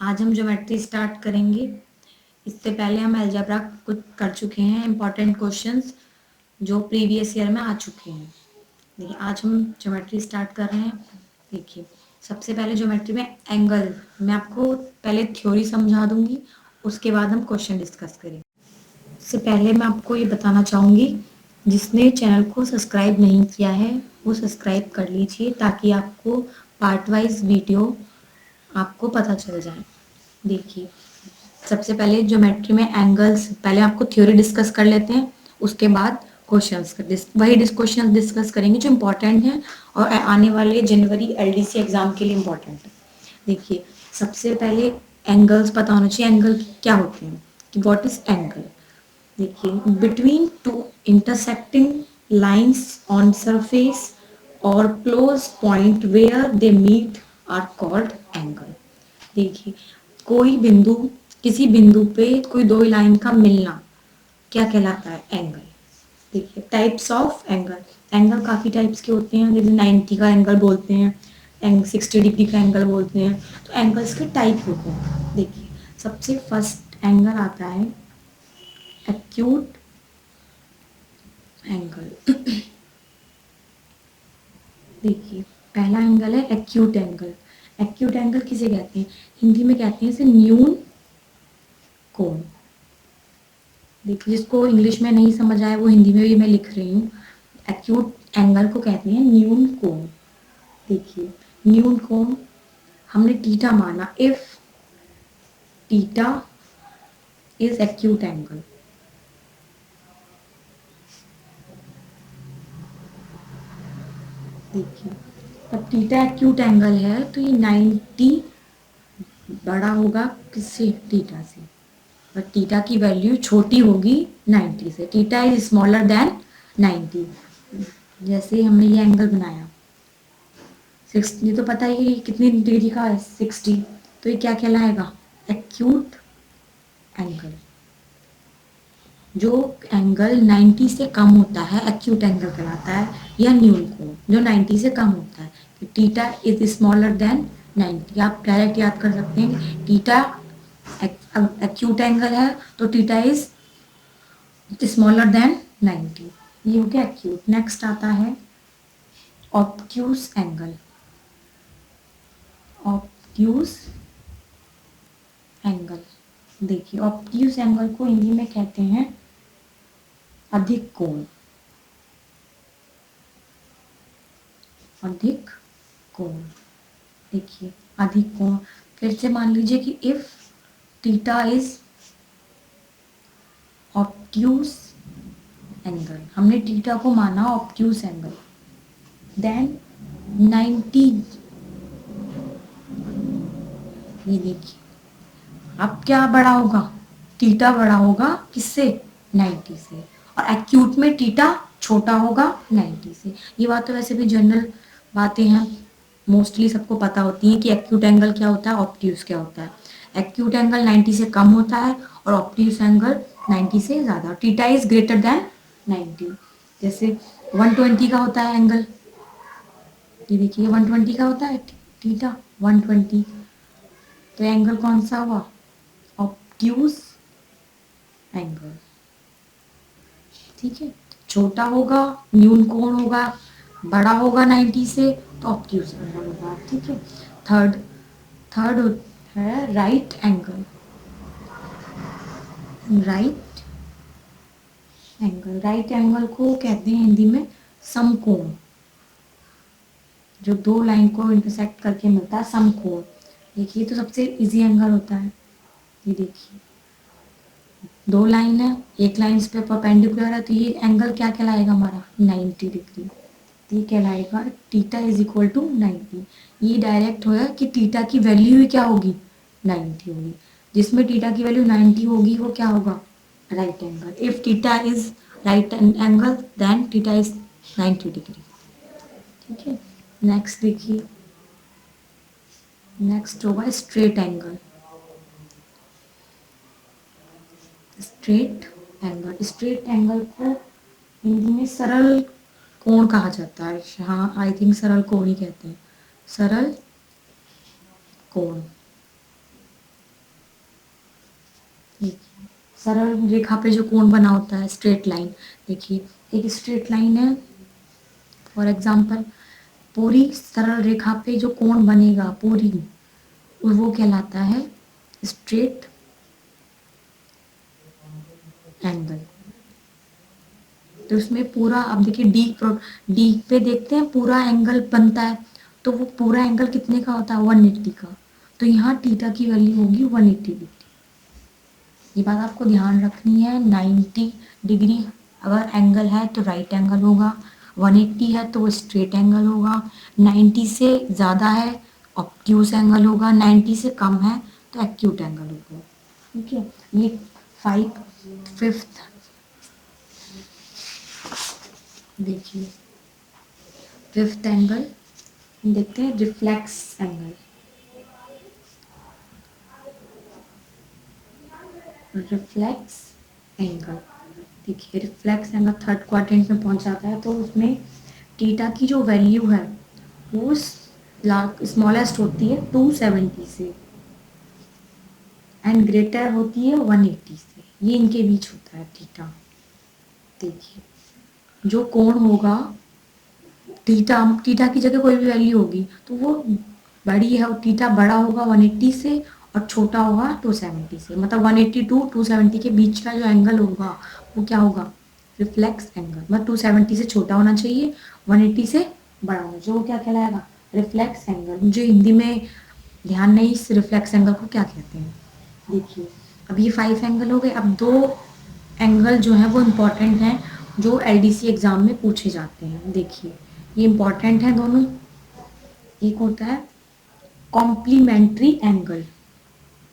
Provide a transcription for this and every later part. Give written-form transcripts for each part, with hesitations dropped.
आज हम geometry start करेंगे। इससे पहले हम अलजेब्रा कुछ कर चुके हैं, इम्पॉर्टेंट क्वेश्चंस जो प्रीवियस ईयर में आ चुके हैं। देखिए आज हम ज्योमेट्री स्टार्ट कर रहे हैं। देखिए सबसे पहले ज्योमेट्री में एंगल, मैं आपको पहले थ्योरी समझा दूंगी, उसके बाद हम क्वेश्चन डिस्कस करेंगे। इससे पहले मैं आपको ये बताना चाहूँगी, जिसने चैनल को सब्सक्राइब नहीं किया है वो सब्सक्राइब कर लीजिए ताकि आपको पार्ट वाइज वीडियो आपको पता चल जाए। देखिए सबसे पहले ज्योमेट्री में एंगल्स, पहले आपको थ्योरी डिस्कस कर लेते हैं, उसके बाद क्वेश्चंस वही क्वेश्चन डिस्कस करेंगे जो इम्पोर्टेंट हैं और आने वाले जनवरी एलडीसी एग्जाम के लिए इम्पोर्टेंट है। देखिए सबसे पहले एंगल्स पता होना चाहिए, एंगल क्या होते हैं, कि व्हाट इज एंगल। देखिए between two intersecting lines on surface और close point where they meet are called angle. देखिए कोई बिंदु, किसी बिंदु पे कोई दो लाइन का मिलना क्या कहलाता है, एंगल। देखिए टाइप्स ऑफ एंगल, एंगल काफ़ी टाइप्स के होते हैं, जैसे 90 का एंगल बोलते हैं, 60 डिग्री का एंगल बोलते हैं, तो एंगल्स के टाइप होते हैं। देखिए सबसे फर्स्ट एंगल आता है एक्यूट एंगल। देखिए पहला एंगल है एक्यूट एंगल। एक्यूट एंगल किसे कहते हैं, हिंदी में कहते हैं इसे न्यून कोण। देखिए जिसको इंग्लिश में नहीं समझ आया वो हिंदी में भी मैं लिख रही हूँ। एक्यूट एंगल को कहते हैं न्यून कोण। देखिए न्यून कोण हमने थीटा माना, if theta is acute angle. देखिए अब थीटा एक्यूट एंगल है तो ये 90 बड़ा होगा किससे, थीटा से, और थीटा की वैल्यू छोटी होगी 90 से। Theta is smaller than 90। जैसे हमने ये एंगल बनाया 60, ये तो पता ही है ये कितनी डिग्री का है, 60, तो ये क्या कहलाएगा, एक्यूट एंगल। जो एंगल 90 से कम होता है एक्यूट एंगल कहलाता है, या न्यून कोण जो 90 से कम होता है। थीटा इज स्मॉलर देन 90, आप डायरेक्ट याद कर सकते हैं थीटा एक्यूट एंगल है तो थीटा इज स्मॉलर देन 90, ये हो गया एक्यूट। नेक्स्ट आता है ऑब्ट्यूज एंगल। ऑब्ट्यूज एंगल, देखिए ऑब्ट्यूज एंगल को हिंदी में कहते हैं अधिक कोण। अधिक कोण, देखिए अधिक कोण, फिर से मान लीजिए कि if theta is obtuse angle, हमने थीटा को माना ऑब्ट्यूज एंगल, देन 90, ये देखिए अब क्या बड़ा होगा, थीटा बड़ा होगा किससे, 90 से, और एक्यूट में थीटा छोटा होगा 90 से। ये बात तो वैसे भी जनरल बातें हैं, मोस्टली सबको पता होती हैं कि एक्यूट एंगल क्या होता है, ऑब्ट्यूज क्या होता है। एक्यूट एंगल 90 से कम होता है और ऑब्ट्यूज एंगल 90 से ज़्यादा। Theta is greater than 90। जैसे 120 का होता है एंगल, ये देखिए 120 का होता है थीटा 120, तो एंगल कौन सा हुआ, ऑब्ट्यूज एंगल। ठीक है, छोटा होगा न्यून कोण होगा, बड़ा होगा 90 से तो ऑब्ट्यूज एंगल होगा। ठीक है, थर्ड थर्ड है right angle. Right angle, right angle को कहते हैं हिंदी में समकोण, जो दो लाइन को इंटरसेक्ट करके मिलता है समकोण। देखिए तो सबसे इजी एंगल होता है, ये देखिए दो लाइन है, एक लाइन इस पे परपेंडिकुलर है, तो ये एंगल क्या कहलाएगा हमारा, 90 डिग्री। ये कहलाएगा थीटा इज इक्वल टू 90। ये डायरेक्ट होगा कि थीटा की वैल्यू ही क्या होगी, 90 होगी। जिसमें थीटा की वैल्यू 90 होगी वो क्या होगा, right angle. If theta is right angle then theta is 90 degree. ठीक है, नेक्स्ट देखिए, नेक्स्ट होगा straight angle. Straight angle, straight angle को हिंदी में सरल कोण कहा जाता है। हाँ आई थिंक सरल कोण ही कहते हैं, सरल कोण। सरल रेखा पे जो कोण बना होता है, स्ट्रेट लाइन, देखिए एक स्ट्रेट लाइन है, फॉर एग्जाम्पल पूरी सरल रेखा पे जो कोण बनेगा पूरी, वो कहलाता है स्ट्रेट एंगल। तो उसमें पूरा, अब देखिए डी पे देखते हैं पूरा एंगल बनता है, तो वो पूरा एंगल कितने का होता है, 180 का। तो यहाँ थीटा की वैल्यू होगी 180 डिग्री। ये बात आपको ध्यान रखनी है। 90 डिग्री अगर एंगल है तो राइट एंगल होगा, 180 है तो वो स्ट्रेट एंगल होगा, 90 से ज़्यादा है ऑब्ट्यूस एंगल होगा, 90 से कम है तो एक्यूट एंगल होगा। ठीक है, ये 5th देखिए 5th एंगल देखते हैं, रिफ्लेक्स एंगल। रिफ्लेक्स एंगल देखिए, रिफ्लेक्स एंगल थर्ड क्वाड्रेंट में पहुंच जाता है, तो उसमें थीटा की जो वैल्यू है वो स्मॉलेस्ट होती है 270 से एंड ग्रेटर होती है 180 से। ये इनके बीच होता है थीटा। देखिए जो कोण होगा, थीटा थीटा की जगह कोई भी वैल्यू होगी तो वो बड़ी है, और थीटा बड़ा होगा 180 से और छोटा होगा 270 से। मतलब 180 टू 270 के बीच का जो एंगल होगा वो क्या होगा, रिफ्लेक्स एंगल। मतलब 270 से छोटा होना चाहिए, 180 से बड़ा होना चाहिए, वो क्या कहलाएगा, रिफ्लेक्स एंगल। मुझे हिंदी में ध्यान नहीं इस रिफ्लेक्स एंगल को क्या कहते हैं। देखिए अब ये 5 एंगल हो गए। अब 2 एंगल जो है वो इम्पॉर्टेंट हैं, जो एलडीसी एग्जाम में पूछे जाते हैं। देखिए ये इम्पॉर्टेंट है दोनों। एक होता है कॉम्प्लीमेंट्री एंगल,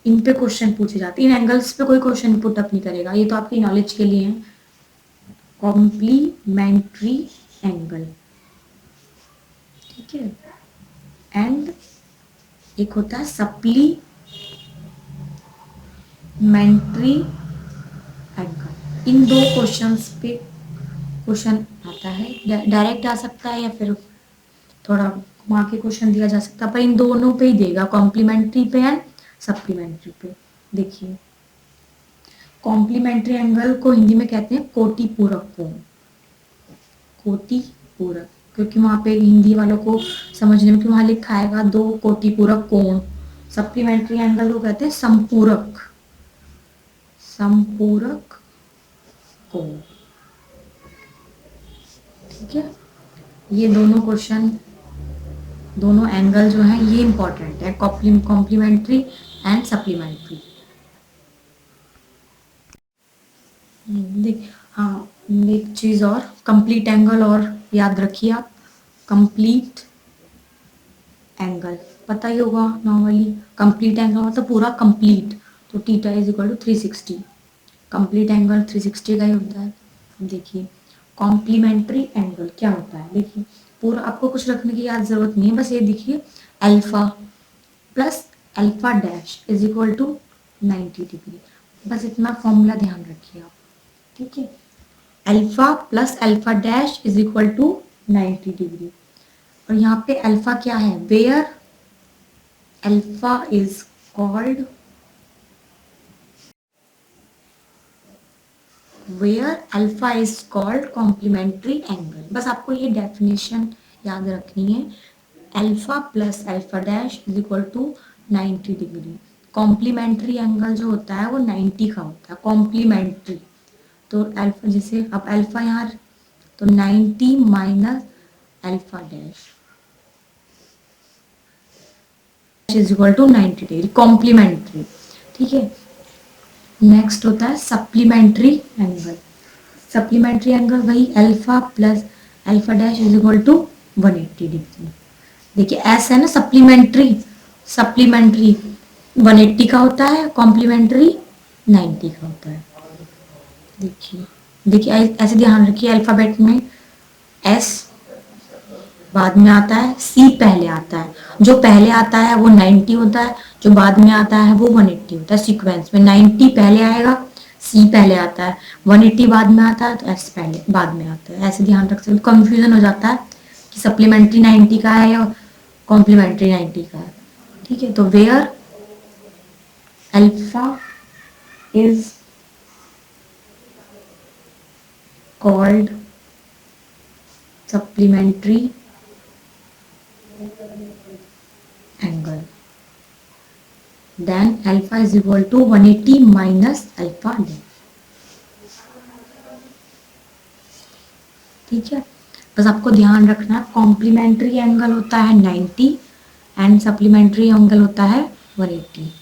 इन पे क्वेश्चन पूछे जाते हैं। इन एंगल्स पे कोई क्वेश्चन पुट अप नहीं करेगा, ये तो आपकी नॉलेज के लिए है। कॉम्प्लीमेंट्री एंगल, ठीक है। एंड एक होता है सप्लीमेंट्री एंगल। इन 2 क्वेश्चंस पे क्वेश्चन आता है, डायरेक्ट आ सकता है या फिर थोड़ा घुमा के क्वेश्चन दिया जा सकता है, पर इन दोनों पे ही देगा, कॉम्प्लीमेंट्री पे एंड सप्लीमेंट्री पे। देखिए कॉम्प्लीमेंट्री एंगल को हिंदी में कहते हैं कोटि पूरक कोण। कोटि पूरक, क्योंकि वहां पे हिंदी वालों को समझने में, कि वहां लिखा आएगा 2 कोटि पूरक कोण। सप्लीमेंट्री एंगल को कहते हैं संपूरक, संपूरक कोण। ठीक है, ये दोनों क्वेश्चन, दोनों एंगल जो है ये इंपॉर्टेंट है, कॉम्प्लीमेंट्री एंड सप्लीमेंट्री। देख हाँ, एक चीज और, कंप्लीट एंगल और याद रखिए आप। कंप्लीट एंगल पता ही होगा नॉर्मली, कंप्लीट एंगल मतलब पूरा कंप्लीट, तो theta is equal to 360। Complete angle 360 का ही होता है। देखिए कॉम्प्लीमेंट्री एंगल क्या होता है, देखिए पूरा आपको कुछ रखने की याद जरूरत नहीं है, बस ये देखिए alpha plus alpha dash is equal to 90 degree. बस इतना फॉर्मूला ध्यान रखिए आप, ठीक है। Alpha plus alpha dash is equal to 90 degree. और यहाँ पे अल्फा क्या है, where alpha is called, where alpha is called complementary angle. बस आपको ये डेफिनेशन याद रखनी है, alpha plus alpha dash is equal to 90 degree. Complementary angle जो होता है वो 90 का होता है, कॉम्प्लीमेंट्री। तो अल्फा, जैसे अब अल्फा यहाँ, तो 90 minus alpha dash is equal to 90 degree, complementary. ठीक है, नेक्स्ट होता है सप्लीमेंट्री एंगल। सप्लीमेंट्री एंगल वही alpha plus alpha dash is equal to 180 degree. देखिए एस है ना, सप्लीमेंट्री, सप्लीमेंट्री 180 का होता है, कॉम्प्लीमेंट्री 90 का होता है। देखिए देखिए ऐसे ध्यान रखिए, अल्फाबेट में एस बाद में आता है, सी पहले आता है। जो पहले आता है वो 90 होता है, जो बाद में आता है वो 180 होता है। सीक्वेंस में 90 पहले आएगा, सी पहले आता है, 180 बाद में आता है, तो एस पहले बाद में आता है। ऐसे ध्यान रख सकते, कंफ्यूजन हो जाता है कि सप्लीमेंट्री 90 का है या कॉम्प्लीमेंट्री 90 का है। ठीक है, तो where alpha is called supplementary angle. Then alpha is equal to 180 minus alpha d. ठीक है, बस आपको ध्यान रखना है कॉम्प्लीमेंट्री एंगल होता है 90 एंड सप्लीमेंट्री एंगल होता है 180.